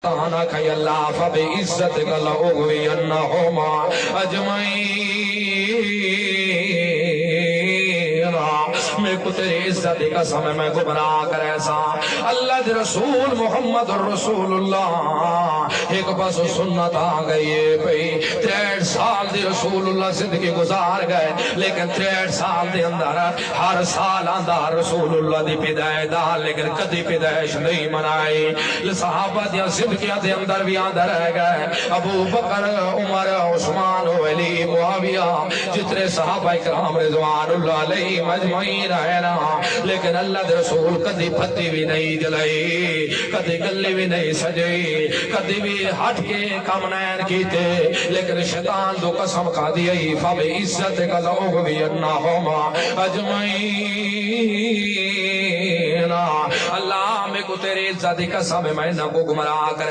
سبحانك يا الله فبعزتك لأغوينهم أجمعين میں کو تیری عزت کا سمے میں گمراہ کرے سا اللہ دے رسول محمد رسول اللہ ایک بس سنت آ گئی ہے بھئی 63 سال دی رسول اللہ زندگی گزار گئے لیکن 63 سال دے اندر ہر سال اندر رسول اللہ دی پیدائش دا لیکن کدی پیدائش نہیں منائی صحابہ دی زندگی دے اندر بھی اندر رہ گئے ابو بکر عمر عثمان علی معاویہ جتنے صحابہ کرام رضوان اللہ علیہ مجمعین رہے نا لیکن اللہ دے رسول کدی پھتی بھی نہیں جلائی کدی گلی بھی نہیں سجائی کدی بھی ہٹ کے کام نہیں کیتے لیکن شیطان دو قسم کھا دی فبعزت کا لأغوینہم اجمعین اللہ میں کو تیری عزت کا قسم میں نہ کو گمراہ کرے